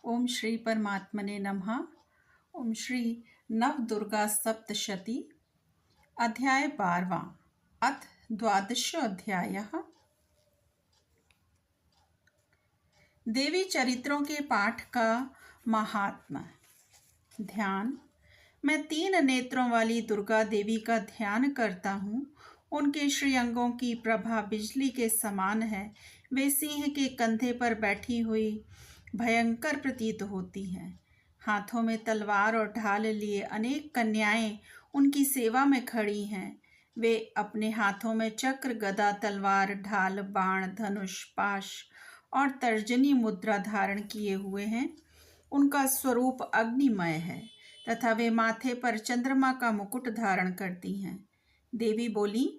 ओम श्री परमात्मने नमः। ओम श्री नव दुर्गा सप्तशती अध्याय 12वां अथ द्वादशो अध्यायः। देवी चरित्रों के पाठ का महात्म्य। ध्यान। मैं 3 नेत्रों वाली दुर्गा देवी का ध्यान करता हूँ। उनके श्रीअंगों की प्रभा बिजली के समान है। वे सिंह के कंधे पर बैठी हुई भयंकर प्रतीत होती हैं। हाथों में तलवार और ढाल लिए अनेक कन्याएं उनकी सेवा में खड़ी हैं। वे अपने हाथों में चक्र, गदा, तलवार, ढाल, बाण, धनुष, पाश और तर्जनी मुद्रा धारण किए हुए हैं। उनका स्वरूप अग्निमय है तथा वे माथे पर चंद्रमा का मुकुट धारण करती हैं। देवी बोली,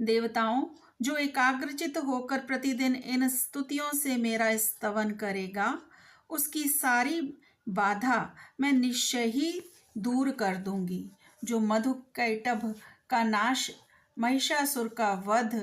देवताओं, जो एकाग्रचित होकर प्रतिदिन इन स्तुतियों से मेरा स्तवन करेगा, उसकी सारी बाधा मैं निश्चय ही दूर कर दूंगी। जो मधुकैटभ का नाश, महिषासुर का वध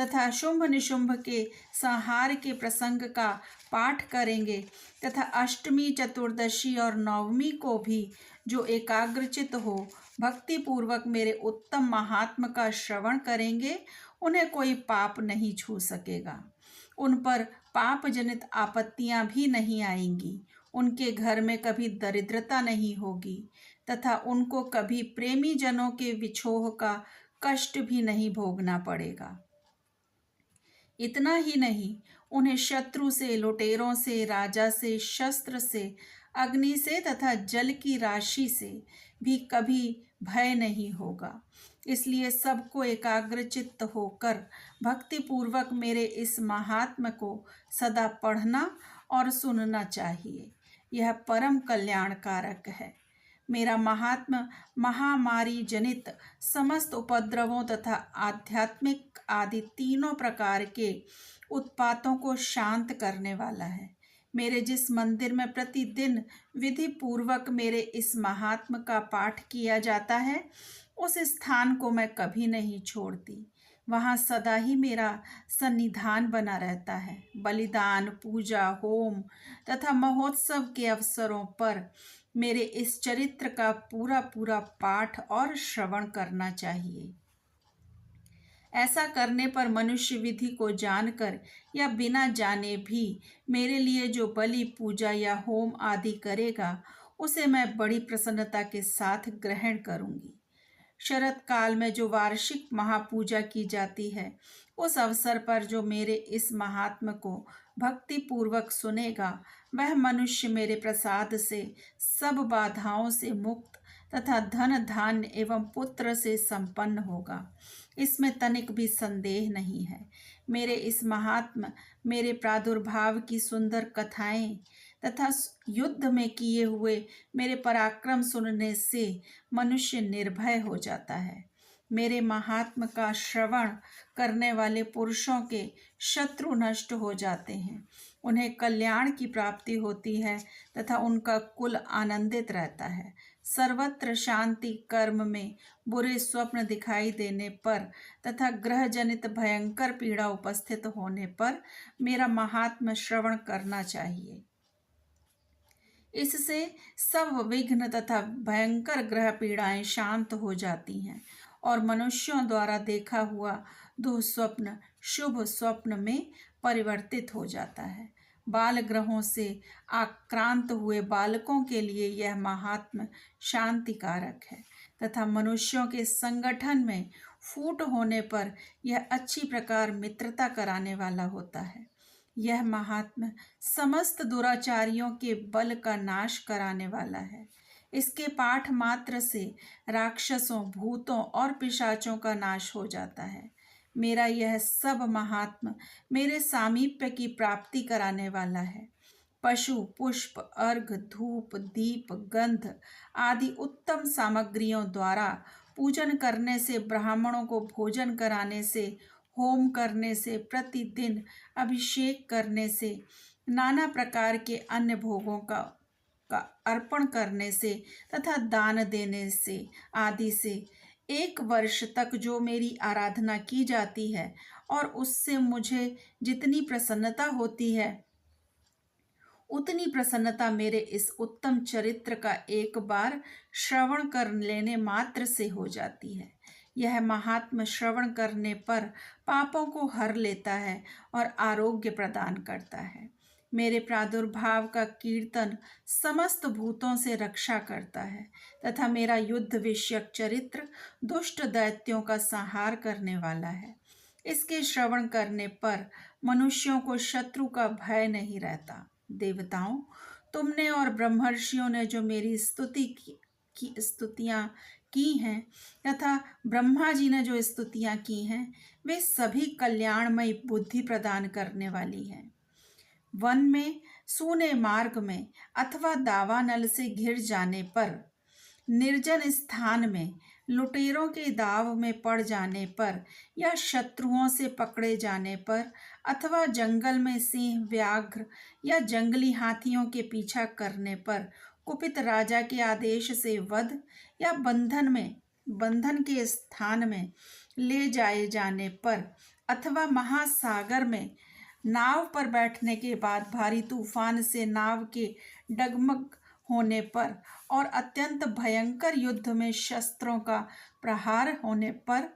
तथा शुंभ निशुंभ के संहार के प्रसंग का पाठ करेंगे तथा अष्टमी, चतुर्दशी और नवमी को भी जो एकाग्रचित हो भक्ति पूर्वक मेरे उत्तम महात्म का श्रवण करेंगे, उन्हें कोई पाप नहीं छू सकेगा। उन पर पाप जनित आपत्तियां भी नहीं आएंगी। उनके घर में कभी दरिद्रता नहीं होगी तथा उनको कभी प्रेमी जनों के विछोह का कष्ट भी नहीं भोगना पड़ेगा। इतना ही नहीं, उन्हें शत्रु से, लुटेरों से, राजा से, शस्त्र से, अग्नि से तथा जल की राशि से भी कभी भय नहीं होगा। इसलिए सबको एकाग्रचित्त होकर भक्ति पूर्वक मेरे इस महात्म को सदा पढ़ना और सुनना चाहिए। यह परम कल्याणकारक है। मेरा महात्म महामारी जनित समस्त उपद्रवों तथा आध्यात्मिक आदि तीनों प्रकार के उत्पातों को शांत करने वाला है। मेरे जिस मंदिर में प्रतिदिन विधि पूर्वक मेरे इस महात्म का पाठ किया जाता है, उस स्थान को मैं कभी नहीं छोड़ती। वहाँ सदा ही मेरा सन्निधान बना रहता है। बलिदान, पूजा, होम तथा महोत्सव के अवसरों पर मेरे इस चरित्र का पूरा पूरा पाठ और श्रवण करना चाहिए। ऐसा करने पर मनुष्य विधि को जानकर या बिना जाने भी मेरे लिए जो बलि, पूजा या होम आदि करेगा, उसे मैं बड़ी प्रसन्नता के साथ ग्रहण करूंगी। शरत काल में जो वार्षिक महापूजा की जाती है, उस अवसर पर जो मेरे इस महात्म को भक्ति पूर्वक सुनेगा, वह मनुष्य मेरे प्रसाद से सब बाधाओं से मुक्त तथा धन, धान्य एवं पुत्र से संपन्न होगा। इसमें तनिक भी संदेह नहीं है। मेरे इस महात्म मेरे प्रादुर्भाव की सुंदर कथाएं तथा युद्ध में किए हुए मेरे पराक्रम सुनने से मनुष्य निर्भय हो जाता है। मेरे महात्म का श्रवण करने वाले पुरुषों के शत्रु नष्ट हो जाते हैं। उन्हें कल्याण की प्राप्ति होती है तथा उनका कुल आनंदित रहता है। सर्वत्र शांति, कर्म में बुरे स्वप्न दिखाई देने पर तथा ग्रह जनित भयंकर पीड़ा उपस्थित होने पर मेरा महात्म श्रवण करना चाहिए। इससे सब विघ्न तथा भयंकर ग्रह पीड़ाएं शांत हो जाती हैं और मनुष्यों द्वारा देखा हुआ दुःस्वप्न शुभ स्वप्न में परिवर्तित हो जाता है। बाल ग्रहों से आक्रांत हुए बालकों के लिए यह महात्म शांतिकारक है तथा मनुष्यों के संगठन में फूट होने पर यह अच्छी प्रकार मित्रता कराने वाला होता है। यह महात्म समस्त दुराचारियों के बल का नाश कराने वाला है। इसके पाठ मात्र से राक्षसों, भूतों और पिशाचों का नाश हो जाता है। मेरा यह सब महात्म मेरे सामीप्य की प्राप्ति कराने वाला है। पशु, पुष्प, अर्घ, धूप, दीप, गंध आदि उत्तम सामग्रियों द्वारा पूजन करने से, ब्राह्मणों को भोजन कराने से, होम करने से, प्रतिदिन अभिषेक करने से, नाना प्रकार के अन्य भोगों का अर्पण करने से तथा दान देने से आदि से 1 वर्ष तक जो मेरी आराधना की जाती है और उससे मुझे जितनी प्रसन्नता होती है, उतनी प्रसन्नता मेरे इस उत्तम चरित्र का एक बार श्रवण कर लेने मात्र से हो जाती है। यह महात्म श्रवण करने पर पापों को हर लेता है और आरोग्य प्रदान करता है। मेरे प्रादुर्भाव का कीर्तन समस्त भूतों से रक्षा करता है तथा मेरा युद्ध विषयक चरित्र दुष्ट दैत्यों का संहार करने वाला है। इसके श्रवण करने पर मनुष्यों को शत्रु का भय नहीं रहता। देवताओं, तुमने और ब्रह्मर्षियों ने जो मेरी स्तुतियाँ की हैं तथा ब्रह्मा जी ने जो स्तुतियाँ की हैं, वे सभी कल्याणमयी बुद्धि प्रदान करने वाली हैं। वन में, सूने मार्ग में अथवा दावानल से घिर जाने पर, निर्जन स्थान में, लुटेरों के दाव में पड़ जाने पर या शत्रुओं से पकड़े जाने पर अथवा जंगल में सिंह, व्याघ्र या जंगली हाथियों के पीछा करने पर, कुपित राजा के आदेश से वध या बंधन के स्थान में ले जाए जाने पर अथवा महासागर में नाव पर बैठने के बाद भारी तूफान से नाव के डगमग होने पर और अत्यंत भयंकर युद्ध में शस्त्रों का प्रहार होने पर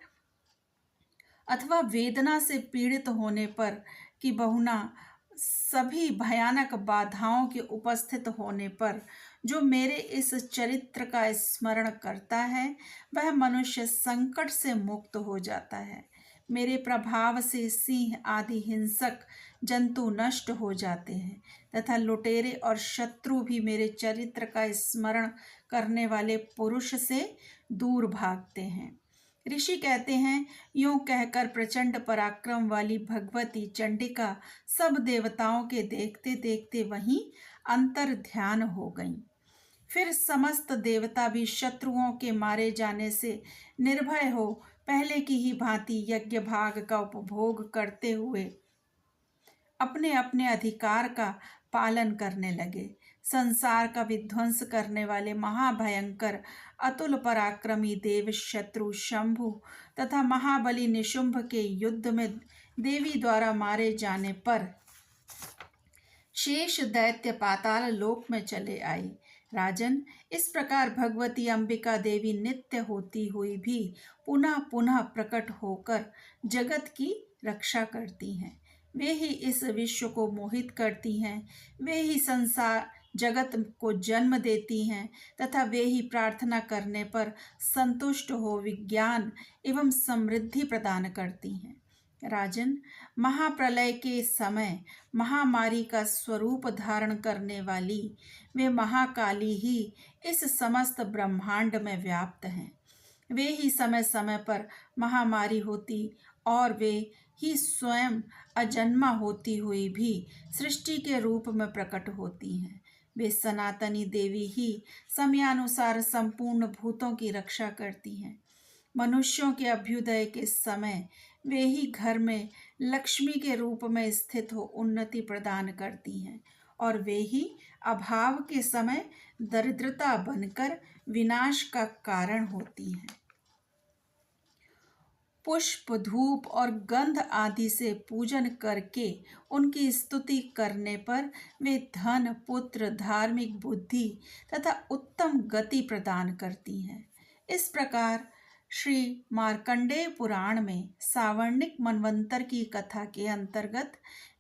अथवा वेदना से पीड़ित होने पर कि बहुना सभी भयानक बाधाओं के उपस्थित होने पर जो मेरे इस चरित्र का स्मरण करता है वह मनुष्य संकट से मुक्त हो जाता है। मेरे प्रभाव से सिंह आदि हिंसक जंतु नष्ट हो जाते हैं तथा लुटेरे और शत्रु भी मेरे चरित्र का स्मरण करने वाले पुरुष से दूर भागते हैं। ऋषि कहते हैं, यूं कहकर प्रचंड पराक्रम वाली भगवती चंडिका सब देवताओं के देखते देखते वहीं अंतर ध्यान हो गईं। फिर समस्त देवता भी शत्रुओं के मारे जाने से निर्भय हो पहले की ही भांति यज्ञ भाग का उपभोग करते हुए अपने अपने अधिकार का पालन करने लगे। संसार का विध्वंस करने वाले महाभयंकर अतुल पराक्रमी देव शत्रु शंभु तथा महाबली निशुंभ के युद्ध में देवी द्वारा मारे जाने पर शेष दैत्य पाताल लोक में चले आए। राजन, इस प्रकार भगवती अंबिका देवी नित्य होती हुई भी पुनः पुनः प्रकट होकर जगत की रक्षा करती हैं। वे ही इस विश्व को मोहित करती हैं, वे ही संसार जगत को जन्म देती हैं तथा वे ही प्रार्थना करने पर संतुष्ट हो विज्ञान एवं समृद्धि प्रदान करती हैं। राजन, महाप्रलय के समय महामारी का स्वरूप धारण करने वाली वे महाकाली ही इस समस्त ब्रह्मांड में व्याप्त हैं। वे ही समय समय पर महामारी होती और वे ही स्वयं अजन्मा होती हुई भी सृष्टि के रूप में प्रकट होती हैं। वे सनातनी देवी ही समयानुसार संपूर्ण भूतों की रक्षा करती हैं। मनुष्यों के अभ्युदय के समय वे ही घर में लक्ष्मी के रूप में स्थित हो उन्नति प्रदान करती हैं और वे ही अभाव के समय दरिद्रता बनकर विनाश का कारण होती हैं। पुष्प, धूप और गंध आदि से पूजन करके उनकी स्तुति करने पर वे धन, पुत्र, धार्मिक बुद्धि तथा उत्तम गति प्रदान करती हैं। इस प्रकार श्री मार्कंडेय पुराण में सावर्णिक मनवंतर की कथा के अंतर्गत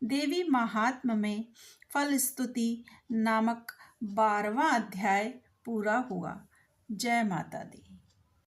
देवी महात्म में फल स्तुति नामक 12वां अध्याय पूरा हुआ। जय माता दी।